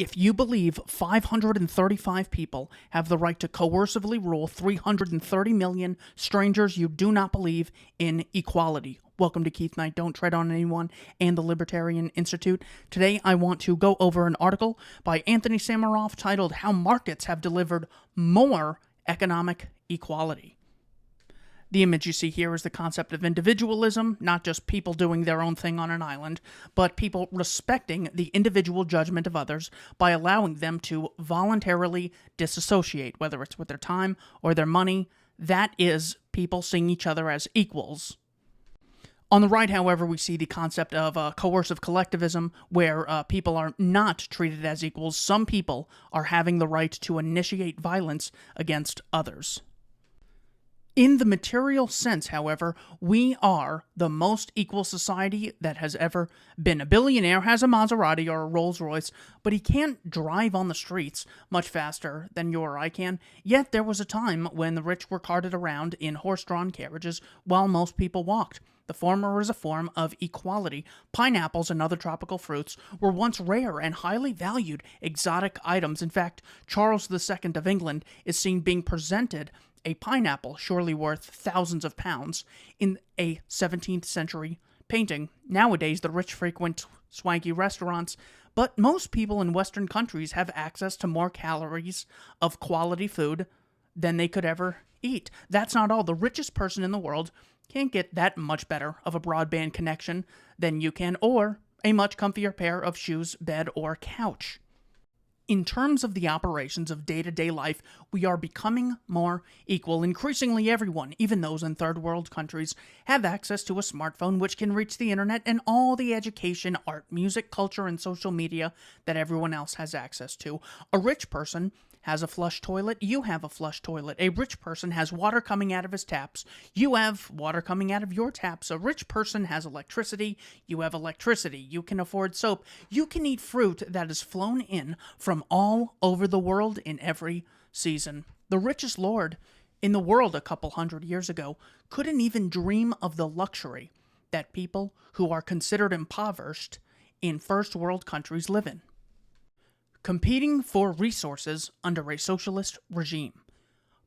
If you believe 535 people have the right to coercively rule 330 million strangers, you do not believe in equality. Welcome to Keith Knight, Don't Tread on Anyone, and the Libertarian Institute. Today I want to go over an article by Antony Sammeroff titled How Markets Have Delivered More Economic Equality. The image you see here is the concept of individualism, not just people doing their own thing on an island, but people respecting the individual judgment of others by allowing them to voluntarily disassociate, whether it's with their time or their money. That is people seeing each other as equals. On the right, however, we see the concept of coercive collectivism, where people are not treated as equals. Some people are having the right to initiate violence against others. In the material sense, however, we are the most equal society that has ever been. A billionaire has a Maserati or a Rolls Royce, but he can't drive on the streets much faster than you or I can. Yet there was a time when the rich were carted around in horse-drawn carriages while most people walked. The former is a form of equality. Pineapples and other tropical fruits were once rare and highly valued exotic items. In fact, Charles II of England is seen being presented a pineapple, surely worth thousands of pounds, in a 17th century painting. Nowadays, the rich frequent swanky restaurants, but most people in Western countries have access to more calories of quality food than they could ever eat. That's not all. The richest person in the world can't get that much better of a broadband connection than you can, or a much comfier pair of shoes, bed, or couch. In terms of the operations of day-to-day life, we are becoming more equal. Increasingly, everyone, even those in third world countries, have access to a smartphone which can reach the internet and all the education, art, music, culture, and social media that everyone else has access to. A rich person has a flush toilet, you have a flush toilet. A rich person has water coming out of his taps, you have water coming out of your taps. A rich person has electricity, you have electricity. You can afford soap. You can eat fruit that is flown in from all over the world in every season. The richest lord in the world a couple hundred years ago couldn't even dream of the luxury that people who are considered impoverished in first world countries live in. Competing for resources under a socialist regime.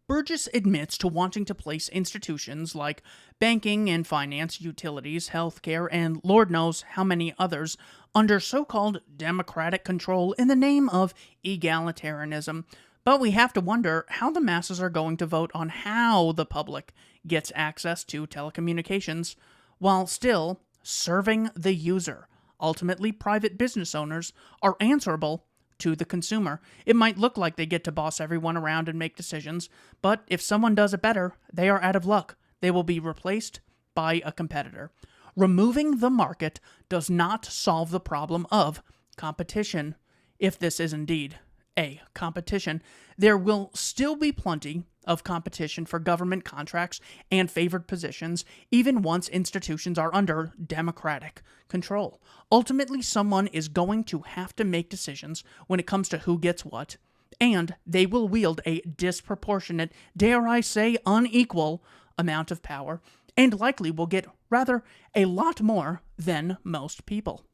Burgess admits to wanting to place institutions like banking and finance, utilities, healthcare, and Lord knows how many others under so-called democratic control in the name of egalitarianism. But we have to wonder how the masses are going to vote on how the public gets access to telecommunications while still serving the user. Ultimately, private business owners are answerable to the consumer. It might look like they get to boss everyone around and make decisions, but if someone does it better, they are out of luck. They will be replaced by a competitor. Removing the market does not solve the problem of competition. If this is indeed a competition, there will still be plenty of competition for government contracts and favored positions, even once institutions are under democratic control. Ultimately, someone is going to have to make decisions when it comes to who gets what, and they will wield a disproportionate, dare I say, unequal amount of power, and likely will get rather a lot more than most people.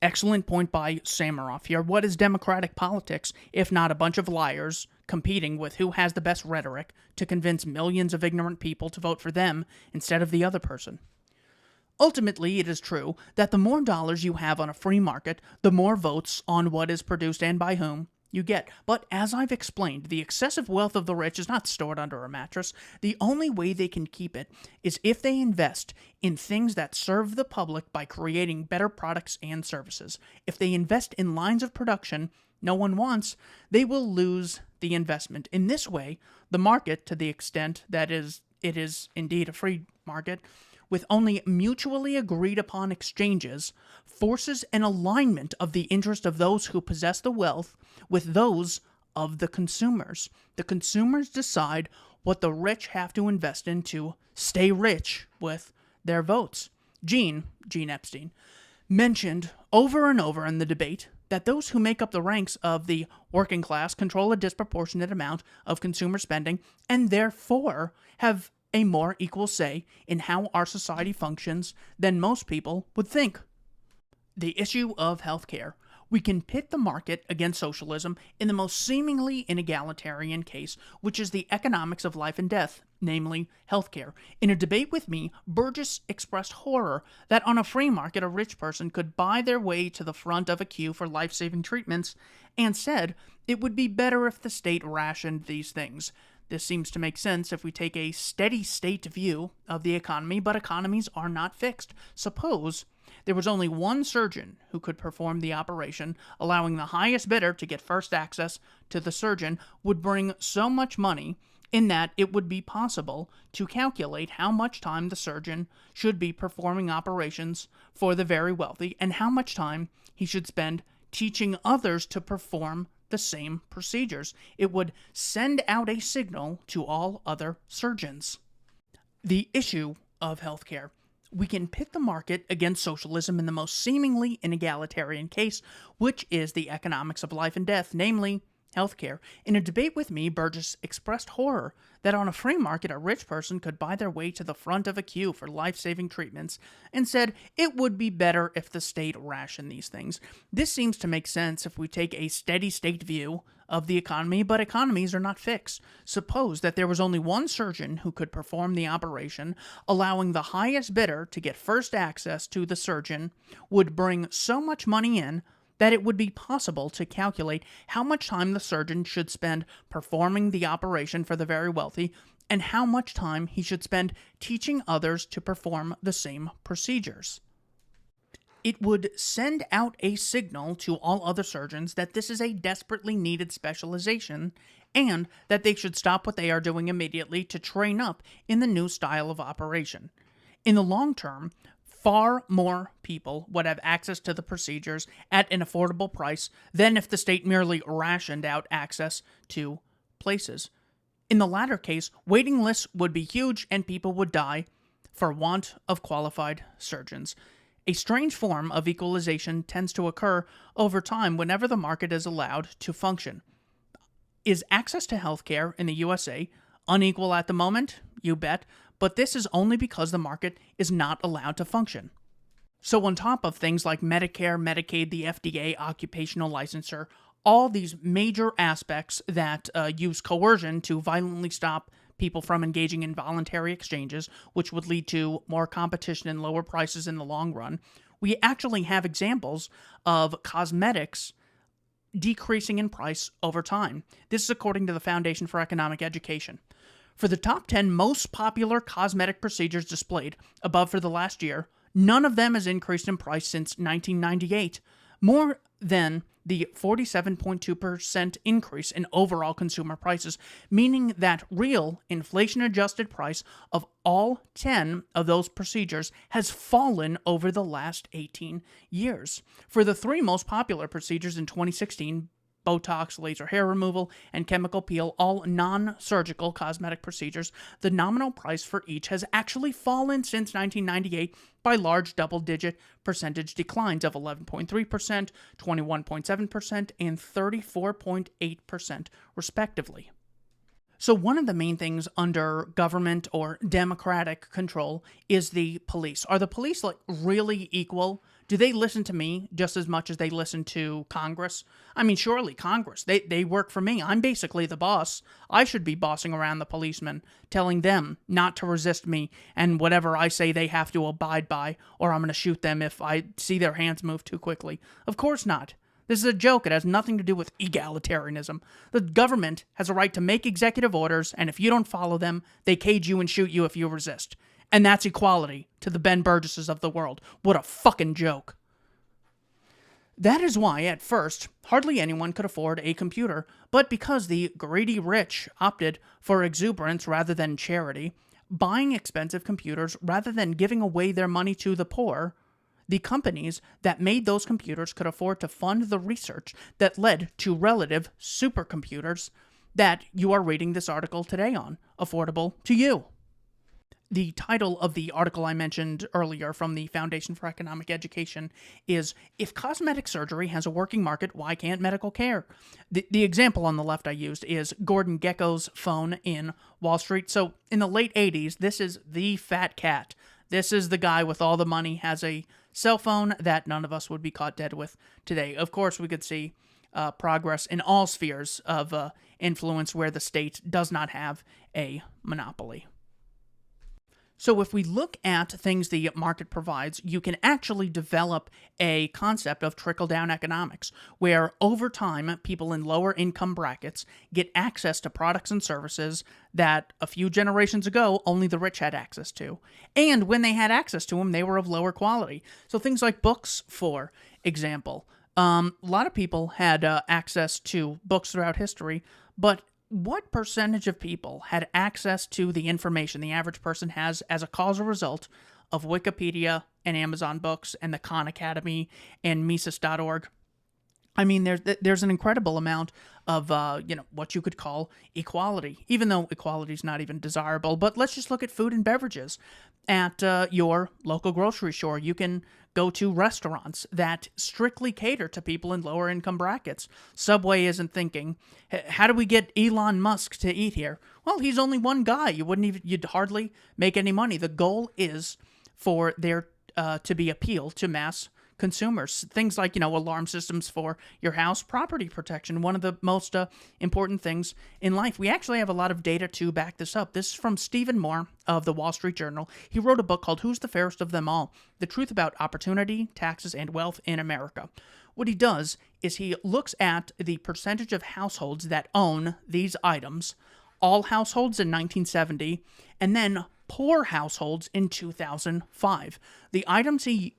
Excellent point by Sammeroff here. What is democratic politics if not a bunch of liars competing with who has the best rhetoric to convince millions of ignorant people to vote for them instead of the other person? Ultimately, it is true that the more dollars you have on a free market, the more votes on what is produced and by whom you get. But as I've explained, the excessive wealth of the rich is not stored under a mattress. The only way they can keep it is if they invest in things that serve the public by creating better products and services. If they invest in lines of production no one wants, they will lose the investment. In this way, the market, to the extent that it is indeed a free market, with only mutually agreed upon exchanges, forces an alignment of the interest of those who possess the wealth with those of the consumers. The consumers decide what the rich have to invest in to stay rich with their votes. Gene Epstein, mentioned over and over in the debate that those who make up the ranks of the working class control a disproportionate amount of consumer spending and therefore have a more equal say in how our society functions than most people would think. The issue of healthcare We can pit the market against socialism in the most seemingly inegalitarian case, which is the economics of life and death, namely healthcare. In a debate with me, Burgess expressed horror that on a free market a rich person could buy their way to the front of a queue for life-saving treatments, and said it would be better if the state rationed these things. This seems to make sense if we take a steady state view of the economy, but economies are not fixed. Suppose there was only one surgeon who could perform the operation, allowing the highest bidder to get first access to the surgeon would bring so much money in that it would be possible to calculate how much time the surgeon should be performing operations for the very wealthy and how much time he should spend teaching others to perform the same procedures. It would send out a signal to all other surgeons. The issue of healthcare. We can pit the market against socialism in the most seemingly inegalitarian case, which is the economics of life and death, namely healthcare. In a debate with me, Burgess expressed horror that on a free market a rich person could buy their way to the front of a queue for life-saving treatments, and said it would be better if the state rationed these things. This seems to make sense if we take a steady state view of the economy, but economies are not fixed. Suppose that there was only one surgeon who could perform the operation, allowing the highest bidder to get first access to the surgeon would bring so much money in that it would be possible to calculate how much time the surgeon should spend performing the operation for the very wealthy and how much time he should spend teaching others to perform the same procedures. It would send out a signal to all other surgeons that this is a desperately needed specialization and that they should stop what they are doing immediately to train up in the new style of operation. In the long term, far more people would have access to the procedures at an affordable price than if the state merely rationed out access to places. In the latter case, waiting lists would be huge and people would die for want of qualified surgeons. A strange form of equalization tends to occur over time whenever the market is allowed to function. Is access to healthcare in the USA unequal at the moment? You bet. But this is only because the market is not allowed to function. So on top of things like Medicare, Medicaid, the FDA, occupational licensure, all these major aspects that use coercion to violently stop people from engaging in voluntary exchanges, which would lead to more competition and lower prices in the long run, we actually have examples of cosmetics decreasing in price over time. This is according to the Foundation for Economic Education. For the top 10 most popular cosmetic procedures displayed above for the last year, none of them has increased in price since 1998, more than the 47.2% increase in overall consumer prices, meaning that real inflation-adjusted price of all 10 of those procedures has fallen over the last 18 years. For the three most popular procedures in 2016, Botox, laser hair removal, and chemical peel, all non-surgical cosmetic procedures, the nominal price for each has actually fallen since 1998 by large double-digit percentage declines of 11.3%, 21.7%, and 34.8%, respectively. So one of the main things under government or democratic control is the police. Are the police really equal? Do they listen to me just as much as they listen to Congress? I mean, surely Congress, they work for me. I'm basically the boss. I should be bossing around the policemen, telling them not to resist me, and whatever I say they have to abide by, or I'm going to shoot them if I see their hands move too quickly. Of course not. This is a joke. It has nothing to do with egalitarianism. The government has a right to make executive orders, and if you don't follow them, they cage you and shoot you if you resist. And that's equality to the Ben Burgesses of the world. What a fucking joke. That is why, at first, hardly anyone could afford a computer, but because the greedy rich opted for exuberance rather than charity, buying expensive computers rather than giving away their money to the poor, the companies that made those computers could afford to fund the research that led to relative supercomputers that you are reading this article today on, affordable to you. The title of the article I mentioned earlier from the Foundation for Economic Education is, If Cosmetic Surgery Has a Working Market, Why Can't Medical Care? The example on the left I used is Gordon Gekko's phone in Wall Street. So in the late 80s, this is the fat cat. This is the guy with all the money, has a cell phone that none of us would be caught dead with today. Of course, we could see progress in all spheres of influence where the state does not have a monopoly. So if we look at things the market provides, you can actually develop a concept of trickle-down economics, where over time, people in lower income brackets get access to products and services that a few generations ago only the rich had access to. And when they had access to them, they were of lower quality. So things like books, for example. A lot of people had access to books throughout history, but what percentage of people had access to the information the average person has as a causal result of Wikipedia and Amazon Books and the Khan Academy and Mises.org? I mean, there's an incredible amount of, what you could call equality, even though equality is not even desirable. But let's just look at food and beverages. At your local grocery store, you can go to restaurants that strictly cater to people in lower income brackets. Subway isn't thinking, how do we get Elon Musk to eat here? Well, he's only one guy. You'd hardly make any money. The goal is for there to be appeal to mass consumers. Things like, alarm systems for your house, property protection, one of the most important things in life. We actually have a lot of data to back this up. This is from Stephen Moore of the Wall Street Journal. He wrote a book called Who's the Fairest of Them All? The Truth About Opportunity, Taxes, and Wealth in America. What he does is he looks at the percentage of households that own these items, all households in 1970, and then poor households in 2005. The items he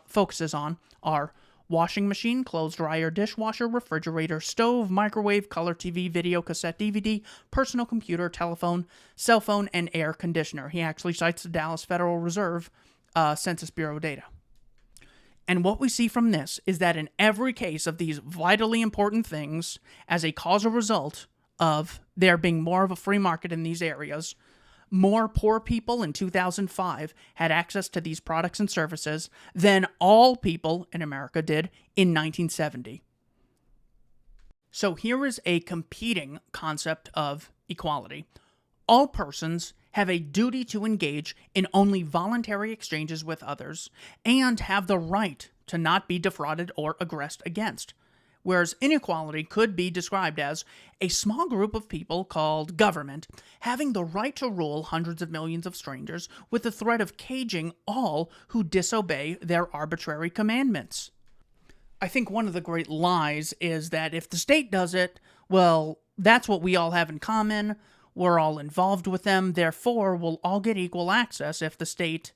focuses on are washing machine, clothes dryer, dishwasher, refrigerator, stove, microwave, color TV, video, cassette, DVD, personal computer, telephone, cell phone, and air conditioner. He actually cites the Dallas Federal Reserve Census Bureau data. And what we see from this is that in every case of these vitally important things, as a causal result of there being more of a free market in these areas, more poor people in 2005 had access to these products and services than all people in America did in 1970. So here is a competing concept of equality. All persons have a duty to engage in only voluntary exchanges with others and have the right to not be defrauded or aggressed against. Whereas inequality could be described as a small group of people called government having the right to rule hundreds of millions of strangers with the threat of caging all who disobey their arbitrary commandments. I think one of the great lies is that if the state does it, well, that's what we all have in common, we're all involved with them, therefore we'll all get equal access if the state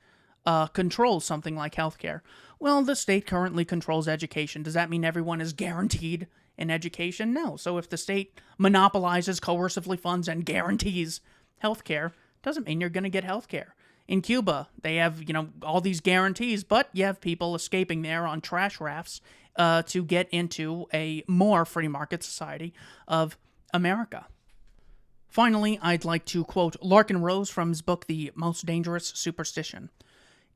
controls something like healthcare. Well, the state currently controls education. Does that mean everyone is guaranteed an education? No. So if the state monopolizes coercively funds and guarantees healthcare, doesn't mean you're going to get healthcare. In Cuba, they have, all these guarantees, but you have people escaping there on trash rafts to get into a more free market society of America. Finally, I'd like to quote Larkin Rose from his book, The Most Dangerous Superstition.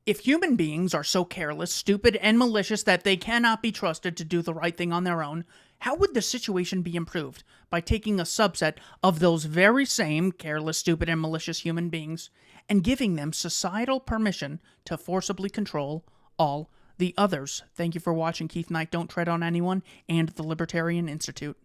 If human beings are so careless, stupid, and malicious that they cannot be trusted to do the right thing on their own, how would the situation be improved? By taking a subset of those very same careless, stupid, and malicious human beings and giving them societal permission to forcibly control all the others. Thank you for watching Keith Knight Don't Tread on Anyone and the Libertarian Institute.